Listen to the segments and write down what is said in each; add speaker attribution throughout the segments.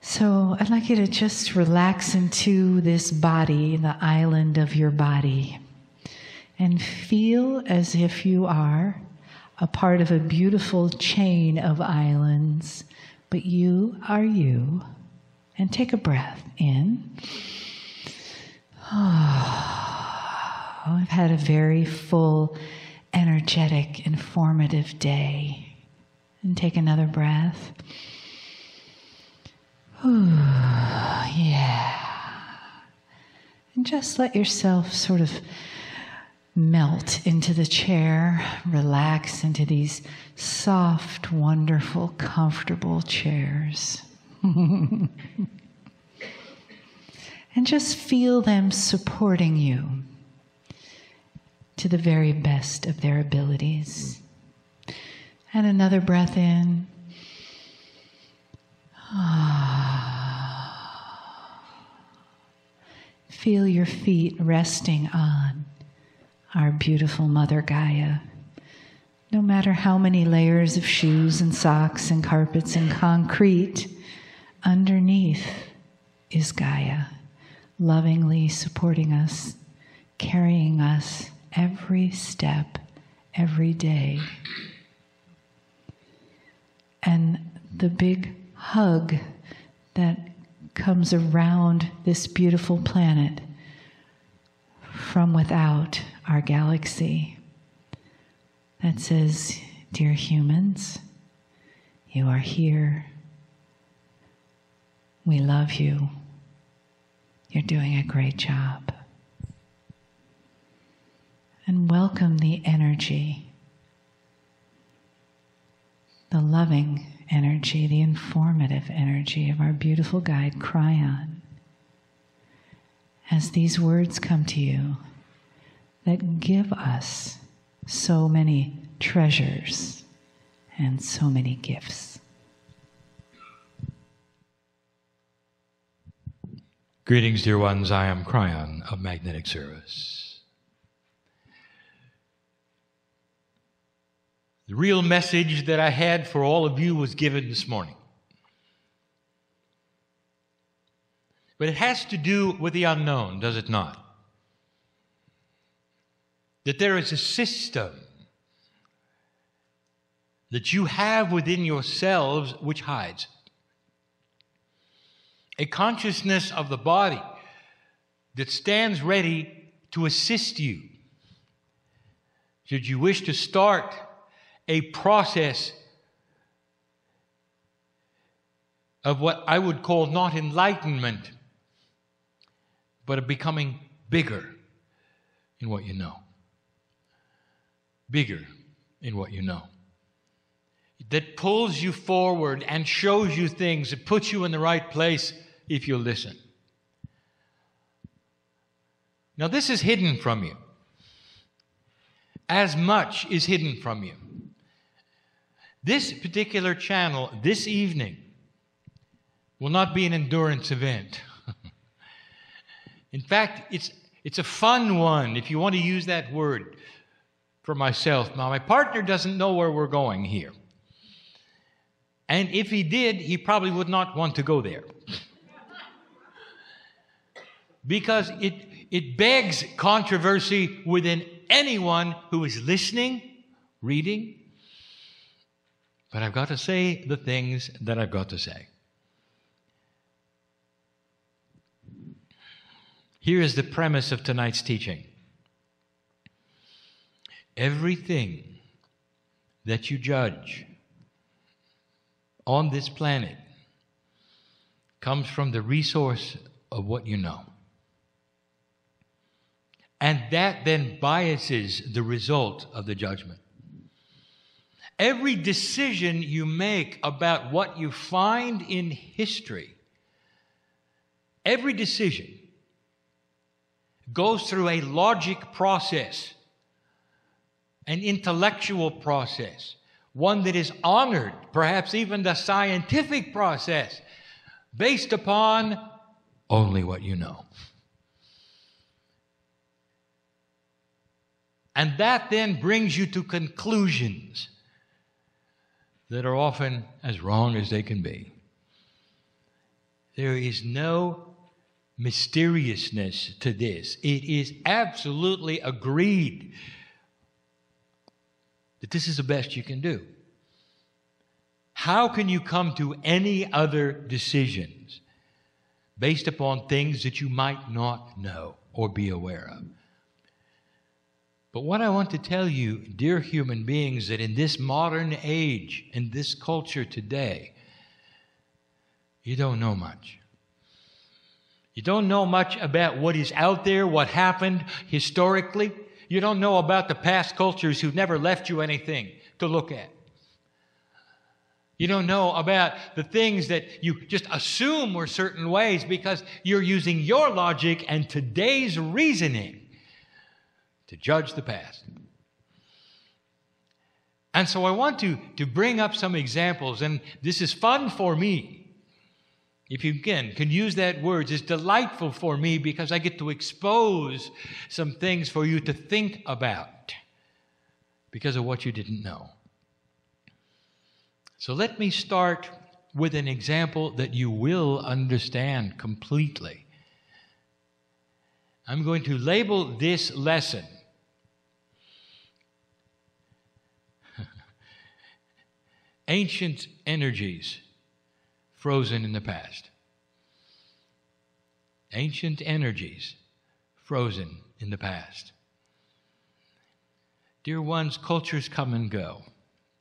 Speaker 1: So I'd like you to just relax into this body, the island of your body, and feel as if you are a part of a beautiful chain of islands, but you are you. And take a breath in. Oh, I've had a very full, energetic, informative day. And take another breath. Ooh, yeah. And just let yourself sort of melt into the chair, relax into these soft, wonderful, comfortable chairs. And just feel them supporting you to the very best of their abilities. And another breath in. Feel your feet resting on our beautiful Mother Gaia. No matter how many layers of shoes and socks and carpets and concrete, underneath is Gaia, lovingly supporting us, carrying us every step, every day. And the big hug that comes around this beautiful planet from without our galaxy that says, dear humans, you are here. We love you. You're doing a great job. And welcome the energy, the loving energy, the informative energy of our beautiful guide, Kryon. As these words come to you that give us so many treasures and so many gifts.
Speaker 2: Greetings, dear ones. I am Kryon of Magnetic Service. The real message that I had for all of you was given this morning. But it has to do with the unknown, does it not? That there is a system that you have within yourselves which hides. A consciousness of the body that stands ready to assist you. Should you wish to start a process of what I would call not enlightenment, but of becoming bigger in what you know. Bigger in what you know. That pulls you forward and shows you things, that puts you in the right place if you listen. Now, this is hidden from you. As much is hidden from you. This particular channel, this evening, will not be an endurance event. In fact, it's a fun one, if you want to use that word for myself. Now, my partner doesn't know where we're going here. And if he did, he probably would not want to go there. Because it begs controversy within anyone who is listening, reading. But I've got to say the things that I've got to say. Here is the premise of tonight's teaching. Everything that you judge on this planet comes from the resource of what you know. And that then biases the result of the judgment. Every decision you make about what you find in history, every decision goes through a logic process, an intellectual process, one that is honored, perhaps even the scientific process, based upon only what you know. And that then brings you to conclusions that are often as wrong as they can be. There is no mysteriousness to this. It is absolutely agreed that this is the best you can do. How can you come to any other decisions based upon things that you might not know or be aware of? But what I want to tell you, dear human beings, that in this modern age, in this culture today, you don't know much. You don't know much about what is out there, what happened historically. You don't know about the past cultures who never left you anything to look at. You don't know about the things that you just assume were certain ways because you're using your logic and today's reasoning to judge the past. And so I want to bring up some examples, and this is fun for me. If you can use that word, it's delightful for me because I get to expose some things for you to think about because of what you didn't know. So let me start with an example that you will understand completely. I'm going to label this lesson Ancient Energies Frozen in the Past. Ancient energies frozen in the past. Dear ones, cultures come and go.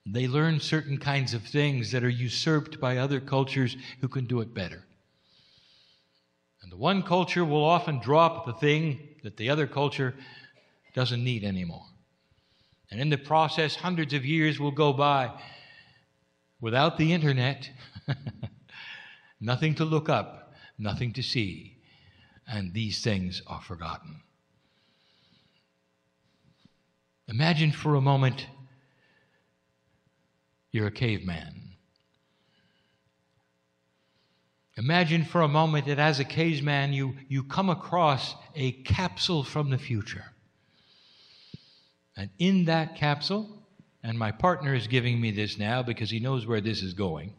Speaker 2: They learn certain kinds of things that are usurped by other cultures who can do it better. And the one culture will often drop the thing that the other culture doesn't need anymore. And in the process, hundreds of years will go by without the internet. Nothing to look up, nothing to see, and these things are forgotten. Imagine for a moment you're a caveman. Imagine for a moment that as a caveman you come across a capsule from the future. And in that capsule, and my partner is giving me this now because he knows where this is going,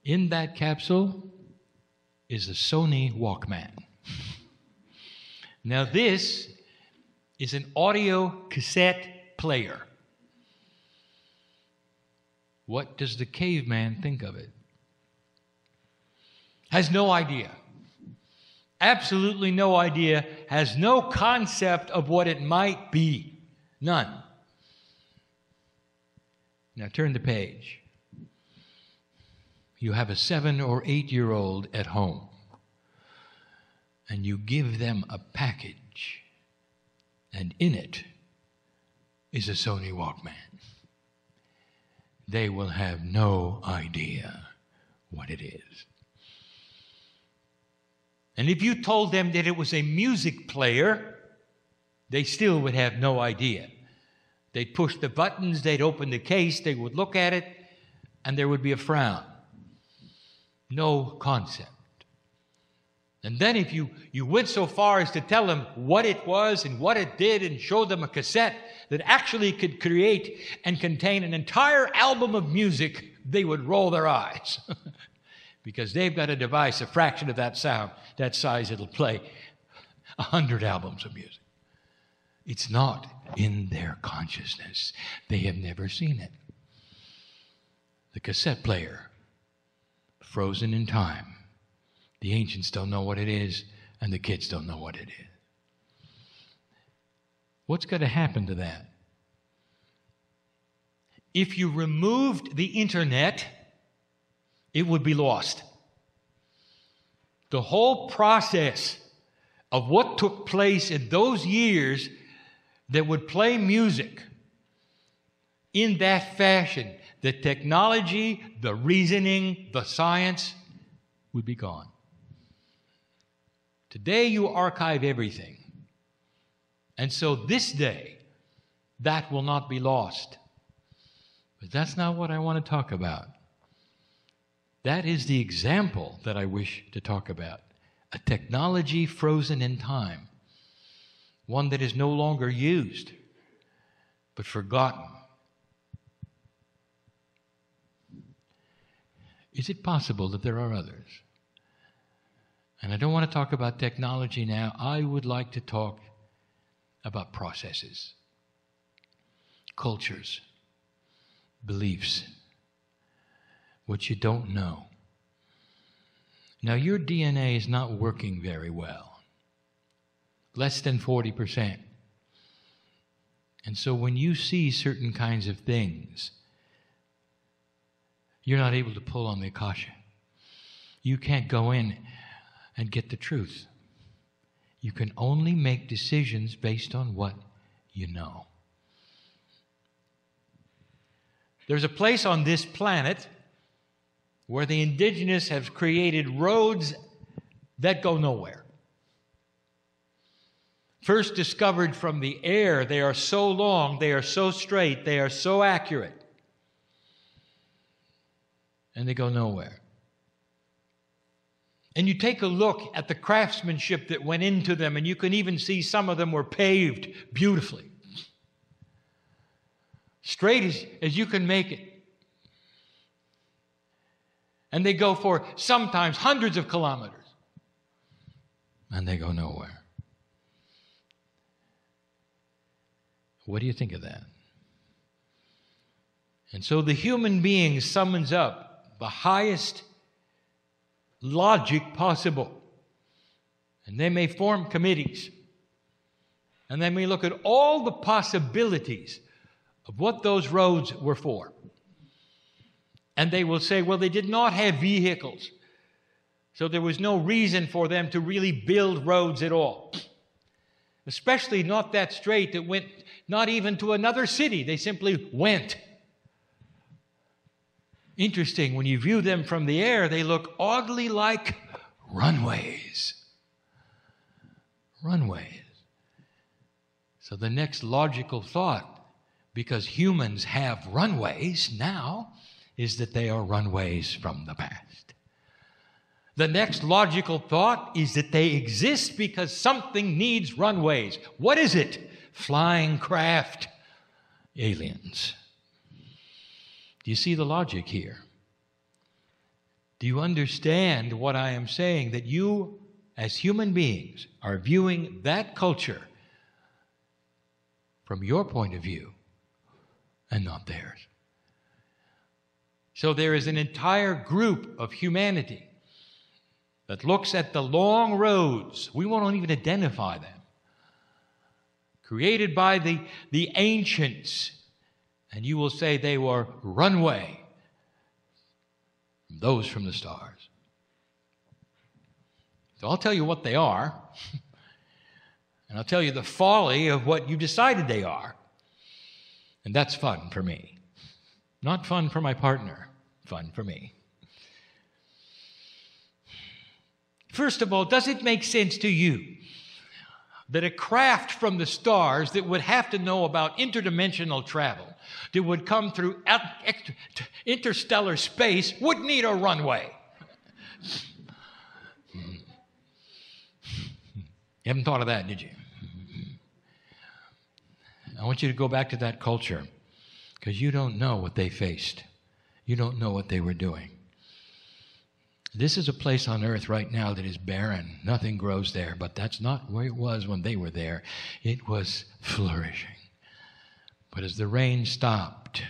Speaker 2: in that capsule is a Sony Walkman. Now this is an audio cassette player. What does the caveman think of it? Has no idea. Absolutely no idea. Has no concept of what it might be. None. Now turn the page. You have a 7 or 8-year-old at home, and you give them a package, and in it is a Sony Walkman. They will have no idea what it is. And if you told them that it was a music player, they still would have no idea. They'd push the buttons, they'd open the case, they would look at it, and there would be a frown. No concept. And then if you went so far as to tell them what it was and what it did and show them a cassette that actually could create and contain an entire album of music, they would roll their eyes. Because they've got a device, a fraction of that sound, that size, it'll play 100 albums of music. It's not in their consciousness. They have never seen it. The cassette player, frozen in time. The ancients don't know what it is, and the kids don't know what it is. What's going to happen to that? If you removed the internet, it would be lost. The whole process of what took place in those years that would play music in that fashion, the technology, the reasoning, the science would be gone. Today you archive everything. And so this day, that will not be lost. But that's not what I want to talk about. That is the example that I wish to talk about. A technology frozen in time. One that is no longer used, but forgotten. Is it possible that there are others? And I don't want to talk about technology now. I would like to talk about processes, cultures, beliefs, what you don't know. Now, your DNA is not working very well, less than 40%. And so when you see certain kinds of things, you're not able to pull on the Akasha. You can't go in and get the truth. You can only make decisions based on what you know. There's a place on this planet where the indigenous have created roads that go nowhere. First discovered from the air, they are so long, they are so straight, they are so accurate. And they go nowhere. And you take a look at the craftsmanship that went into them, and you can even see some of them were paved beautifully. Straight as you can make it. And they go for sometimes hundreds of kilometers. And they go nowhere. What do you think of that? And so the human being summons up the highest logic possible. And they may form committees. And they may look at all the possibilities of what those roads were for. And they will say, well, they did not have vehicles, so there was no reason for them to really build roads at all. Especially not that straight that went not even to another city. They simply went. Interesting, when you view them from the air, they look oddly like runways. Runways. So the next logical thought, because humans have runways now, is that they are runways from the past. The next logical thought is that they exist because something needs runways. What is it? Flying craft. Aliens. Do you see the logic here? Do you understand what I am saying? That you, as human beings, are viewing that culture from your point of view and not theirs. So there is an entire group of humanity that looks at the long roads. We won't even identify them. Created by the ancients. And you will say they were runway. Those from the stars. So I'll tell you what they are. And I'll tell you the folly of what you decided they are. And that's fun for me. Not fun for my partner. Fun for me. First of all, does it make sense to you that a craft from the stars that would have to know about interdimensional travel, that would come through interstellar space, would need a runway? You haven't thought of that, did you? I want you to go back to that culture, because you don't know what they faced. You don't know what they were doing. This is a place on earth right now that is barren. Nothing grows there, but that's not where it was when they were there. It was flourishing. But as the rain stopped,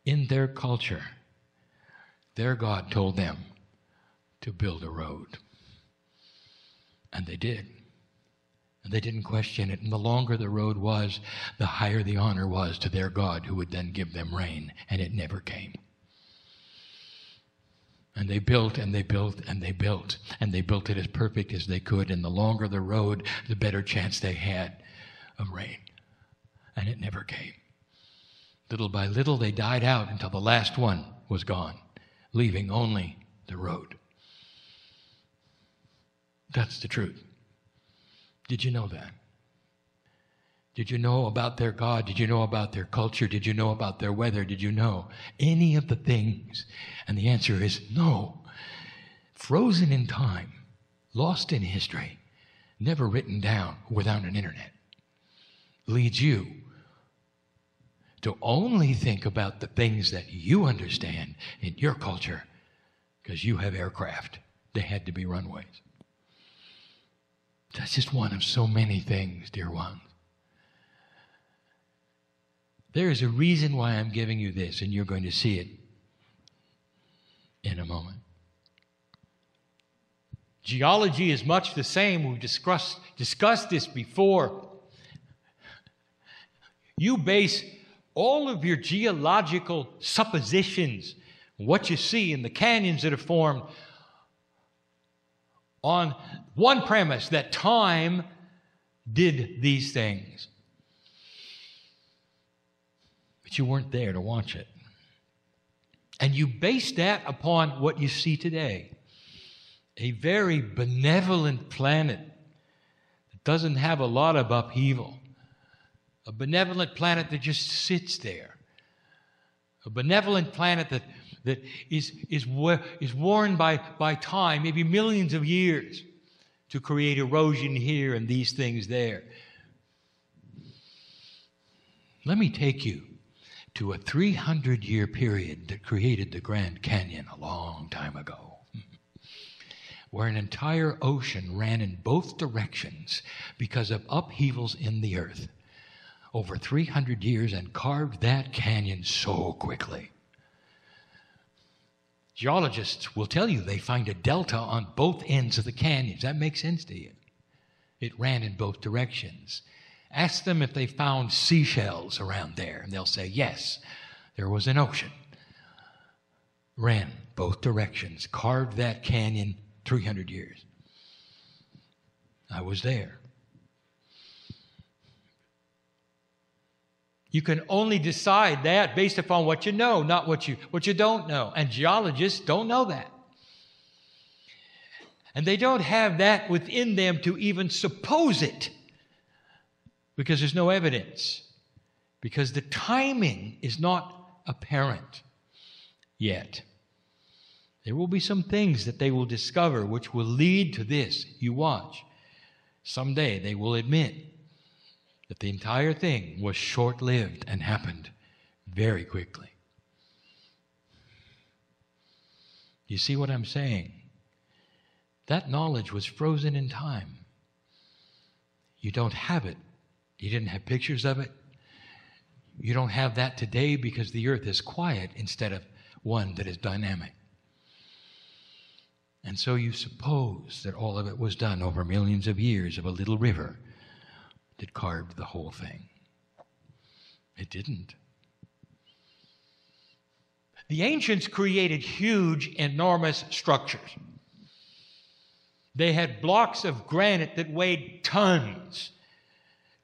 Speaker 2: in their culture, their God told them to build a road. And they did. And they didn't question it. And the longer the road was, the higher the honor was to their God, who would then give them rain. And it never came. And they built, and they built, and they built. And they built it as perfect as they could. And the longer the road, the better chance they had of rain. And it never came. Little by little, they died out until the last one was gone, leaving only the road. That's the truth. Did you know that? Did you know about their God? Did you know about their culture? Did you know about their weather? Did you know any of the things? And the answer is no. Frozen in time, lost in history, never written down without an internet, leads you to only think about the things that you understand in your culture, because you have aircraft. They had to be runways. That's just one of so many things, dear ones. There is a reason why I'm giving you this, and you're going to see it in a moment. Geology is much the same. We've discussed this before. You base all of your geological suppositions, what you see in the canyons that are formed, on one premise, that time did these things. But you weren't there to watch it. And you base that upon what you see today. A very benevolent planet that doesn't have a lot of upheaval. A benevolent planet that just sits there. A benevolent planet that is worn by time, maybe millions of years, to create erosion here and these things there. Let me take you to a 300-year period that created the Grand Canyon a long time ago, where an entire ocean ran in both directions because of upheavals in the earth over 300 years and carved that canyon so quickly. Geologists will tell you they find a delta on both ends of the canyons. That makes sense to you. It ran in both directions. Ask them if they found seashells around there, and they'll say, yes, there was an ocean. Ran both directions, carved that canyon 300 years. I was there. You can only decide that based upon what you know, not what you don't know. And geologists don't know that. And they don't have that within them to even suppose it, because there's no evidence. Because the timing is not apparent yet. There will be some things that they will discover which will lead to this. You watch. Someday they will admit that the entire thing was short-lived and happened very quickly. You see what I'm saying? That knowledge was frozen in time. You don't have it. You didn't have pictures of it. You don't have that today because the earth is quiet instead of one that is dynamic. And so you suppose that all of it was done over millions of years of a little river that carved the whole thing. It didn't. The ancients created huge, enormous structures. They had blocks of granite that weighed tons,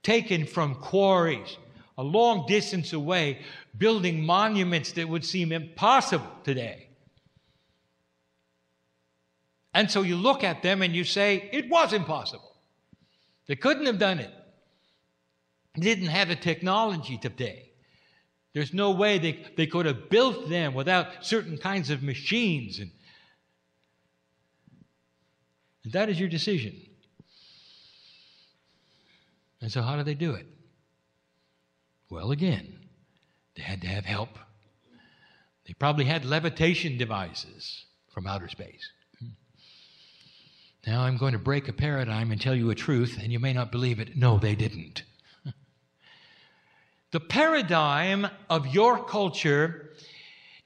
Speaker 2: taken from quarries a long distance away, building monuments that would seem impossible today. And so you look at them and you say, it was impossible. They couldn't have done it. They didn't have the technology today. There's no way they could have built them without certain kinds of machines. And that is your decision. And so how do they do it? Well, again, they had to have help. They probably had levitation devices from outer space. Now I'm going to break a paradigm and tell you a truth, and you may not believe it. No, they didn't. The paradigm of your culture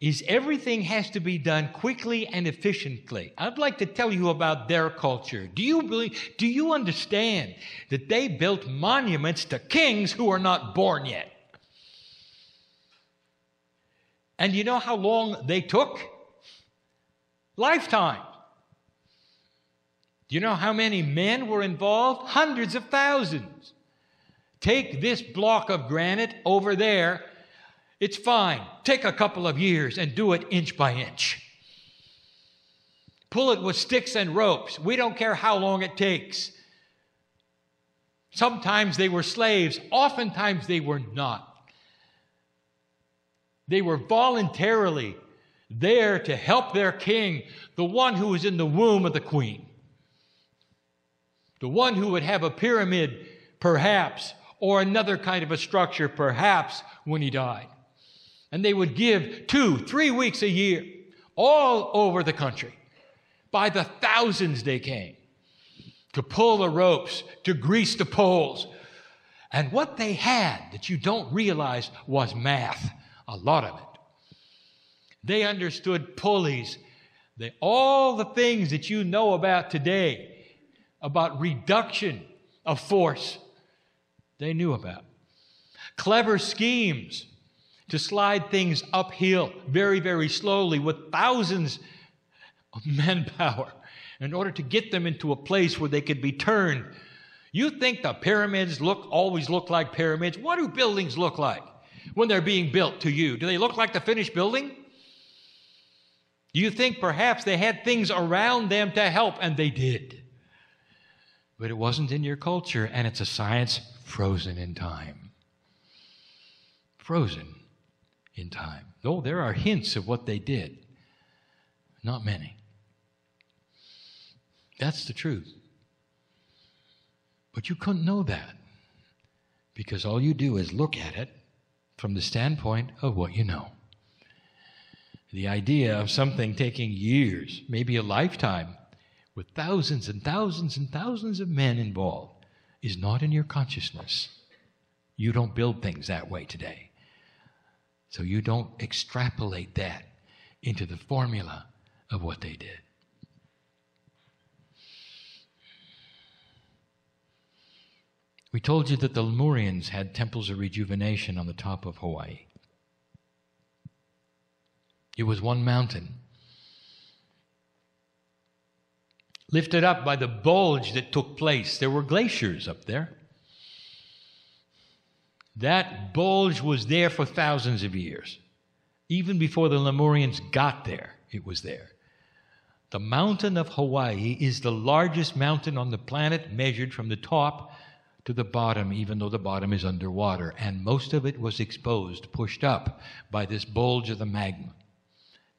Speaker 2: is everything has to be done quickly and efficiently. I'd like to tell you about their culture. Do you understand that they built monuments to kings who are not born yet? And you know how long they took? Lifetime. Do you know how many men were involved? Hundreds of thousands. Take this block of granite over there. It's fine. Take a couple of years and do it inch by inch. Pull it with sticks and ropes. We don't care how long it takes. Sometimes they were slaves. Oftentimes they were not. They were voluntarily there to help their king, the one who was in the womb of the queen. The one who would have a pyramid, perhaps, or another kind of a structure, perhaps, when he died. And they would give 2-3 weeks a year all over the country. By the thousands they came to pull the ropes, to grease the poles. And what they had that you don't realize was math, a lot of it. They understood pulleys, all the things that you know about today, about reduction of force, they knew about. Clever schemes to slide things uphill very, very slowly with thousands of manpower in order to get them into a place where they could be turned. You think the pyramids always look like pyramids? What do buildings look like when they're being built to you? Do they look like the finished building? Do you think perhaps they had things around them to help? And they did. But it wasn't in your culture, and it's a science frozen in time. Frozen in time. Though there are hints of what they did. Not many. That's the truth. But you couldn't know that because all you do is look at it from the standpoint of what you know. The idea of something taking years, maybe a lifetime, with thousands and thousands and thousands of men involved is not in your consciousness. You don't build things that way today. So you don't extrapolate that into the formula of what they did. We told you that the Lemurians had temples of rejuvenation on the top of Hawaii. It was one mountain, lifted up by the bulge that took place. There were glaciers up there. That bulge was there for thousands of years. Even before the Lemurians got there, it was there. The mountain of Hawaii is the largest mountain on the planet measured from the top to the bottom, even though the bottom is underwater. And most of it was exposed, pushed up by this bulge of the magma.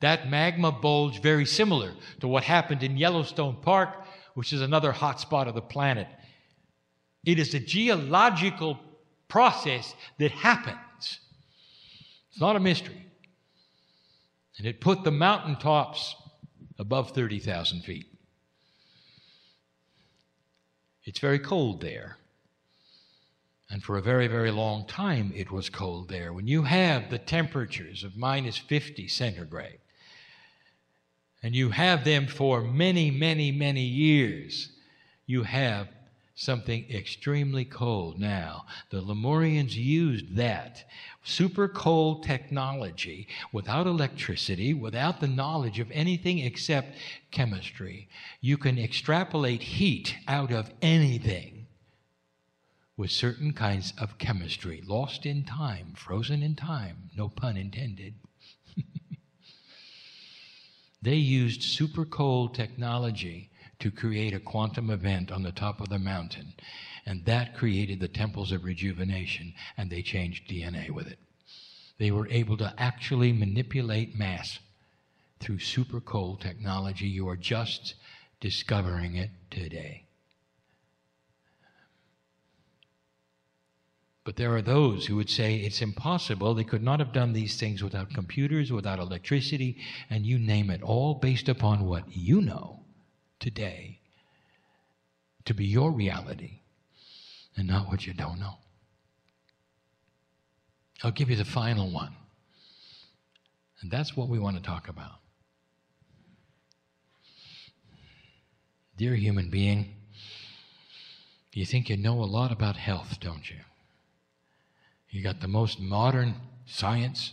Speaker 2: That magma bulge, very similar to what happened in Yellowstone Park, which is another hot spot of the planet. It is a geological process that happens. It's not a mystery. And it put the mountaintops above 30,000 feet. It's very cold there. And for a very, very long time, it was cold there. When you have the temperatures of minus 50 centigrade, and you have them for many, many, many years, you have something extremely cold. Now, the Lemurians used that super cold technology without electricity, without the knowledge of anything except chemistry. You can extrapolate heat out of anything with certain kinds of chemistry, lost in time, frozen in time, no pun intended. They used super cold technology to create a quantum event on the top of the mountain, and that created the temples of rejuvenation, and they changed DNA with it. They were able to actually manipulate mass through super cold technology. You are just discovering it today. But there are those who would say it's impossible. They could not have done these things without computers, without electricity, and you name it, all based upon what you know today to be your reality and not what you don't know. I'll give you the final one. And that's what we want to talk about. Dear human being, you think you know a lot about health, don't you? You got the most modern science,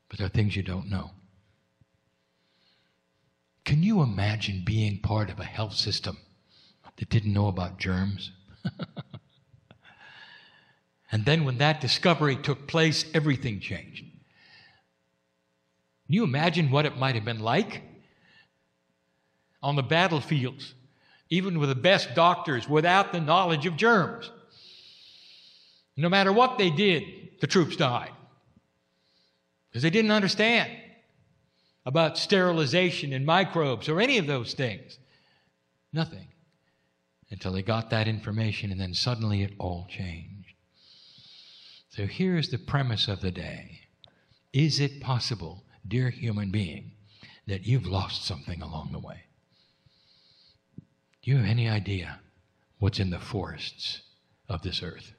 Speaker 2: but there are things you don't know. Can you imagine being part of a health system that didn't know about germs? And then when that discovery took place, everything changed. Can you imagine what it might have been like on the battlefields, even with the best doctors, without the knowledge of germs? No matter what they did, the troops died. Because they didn't understand about sterilization and microbes or any of those things. Nothing. until they got that information, and then suddenly it all changed. So here's the premise of the day. Is it possible, dear human being, that you've lost something along the way? Do you have any idea what's in the forests of this earth?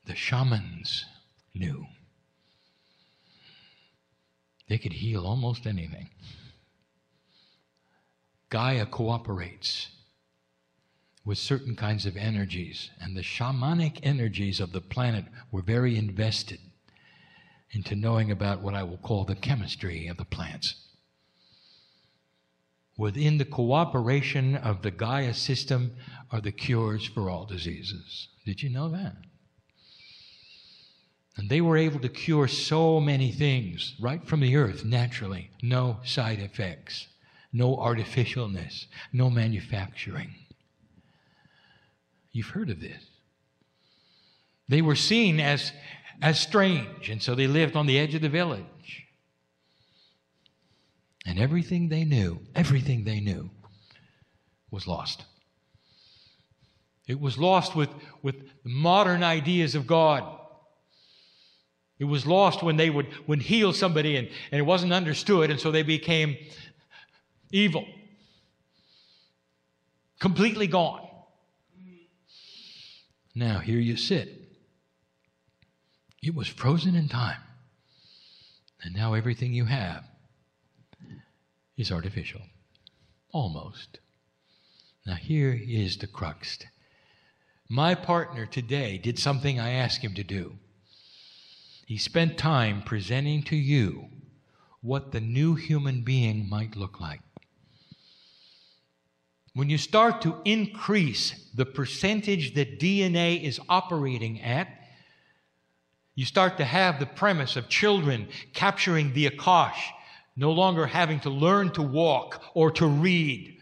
Speaker 2: The shamans knew. They could heal almost anything. Gaia cooperates with certain kinds of energies, and the shamanic energies of the planet were very invested into knowing about what I will call the chemistry of the plants. Within the cooperation of the Gaia system are the cures for all diseases. Did you know that? And they were able to cure so many things right from the earth naturally. No side effects, no artificialness, no manufacturing. You've heard of this. They were seen as strange, and so they lived on the edge of the village. And everything they knew was lost. It was lost with modern ideas of God. It was lost when they would heal somebody and it wasn't understood, and so they became evil. Completely gone. Now, here you sit. It was frozen in time. And now everything you have is artificial. Almost. Now, here is the crux. My partner today did something I asked him to do. He spent time presenting to you what the new human being might look like. When you start to increase the percentage that DNA is operating at, you start to have the premise of children capturing the Akash, no longer having to learn to walk or to read.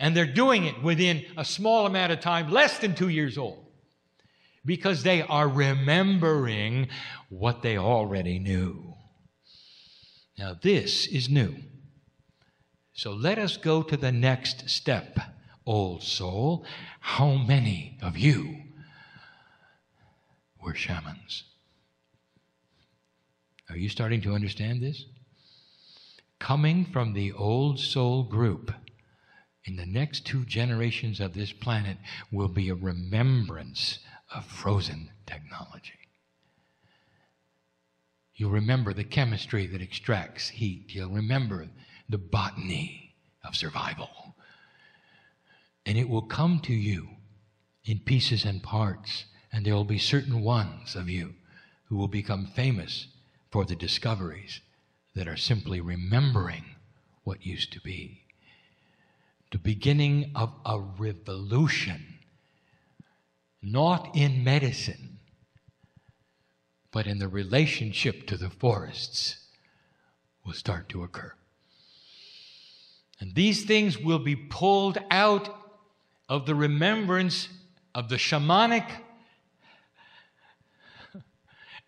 Speaker 2: And they're doing it within a small amount of time, less than 2 years old, because they are remembering what they already knew. Now, this is new. So let us go to the next step. Old soul, how many of you were shamans? Are you starting to understand this? Coming from the old soul group, in the next 2 generations of this planet will be a remembrance of frozen technology. You'll remember the chemistry that extracts heat. You'll remember the botany of survival. And it will come to you in pieces and parts, and there will be certain ones of you who will become famous for the discoveries that are simply remembering what used to be. The beginning of a revolution, not in medicine, but in the relationship to the forests, will start to occur. And these things will be pulled out of the remembrance of the shamanic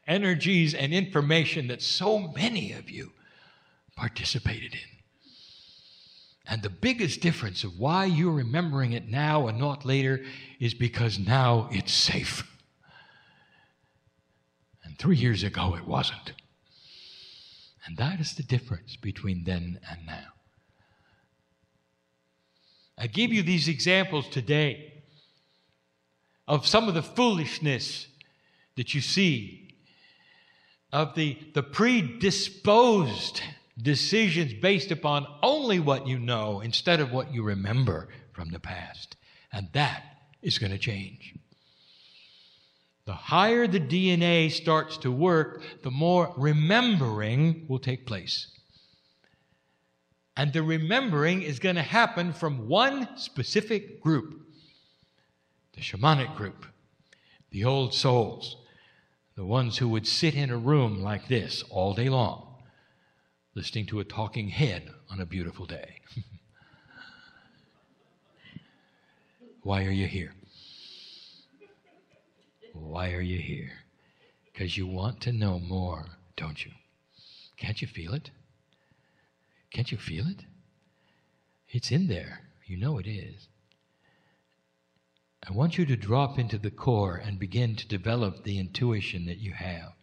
Speaker 2: energies and information that so many of you participated in. And the biggest difference of why you're remembering it now and not later is because now it's safe. And 3 years ago it wasn't. And that is the difference between then and now. I give you these examples today of some of the foolishness that you see, of the predisposed decisions based upon only what you know instead of what you remember from the past. And that is going to change. The higher the DNA starts to work, the more remembering will take place. And the remembering is going to happen from one specific group, the shamanic group, the old souls, the ones who would sit in a room like this all day long, listening to a talking head on a beautiful day. Why are you here? Why are you here? Because you want to know more, don't you? Can't you feel it? Can't you feel it? It's in there. You know it is. I want you to drop into the core and begin to develop the intuition that you have.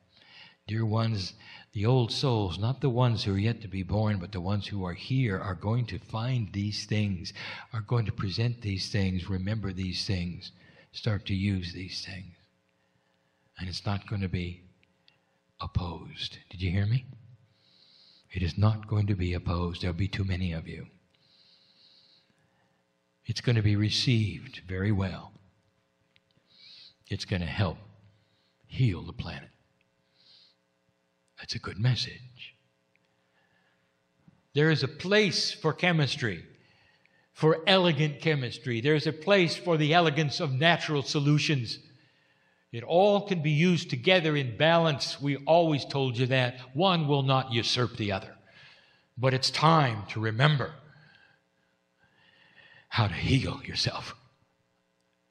Speaker 2: Dear ones, the old souls, not the ones who are yet to be born, but the ones who are here, are going to find these things, are going to present these things, remember these things, start to use these things. And it's not going to be opposed. Did you hear me? It is not going to be opposed. There'll be too many of you. It's going to be received very well. It's going to help heal the planet. That's a good message. There is a place for chemistry, for elegant chemistry. There is a place for the elegance of natural solutions. It all can be used together in balance. We always told you that. One will not usurp the other. But it's time to remember how to heal yourself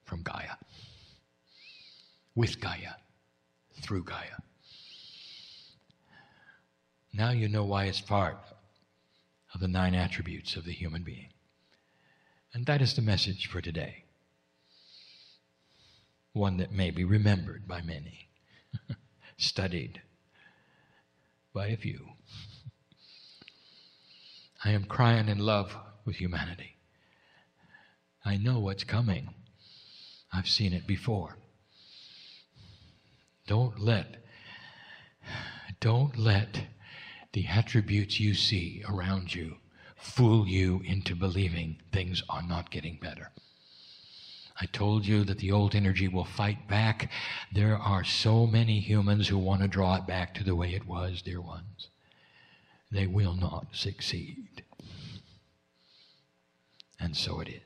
Speaker 2: from Gaia, with Gaia, through Gaia. Now you know why it's part of the 9 attributes of the human being. And that is the message for today. One that may be remembered by many, studied by a few. I am crying in love with humanity. I know what's coming. I've seen it before. Don't let the attributes you see around you fool you into believing things are not getting better. I told you that the old energy will fight back. There are so many humans who want to draw it back to the way it was, dear ones. They will not succeed. And so it is.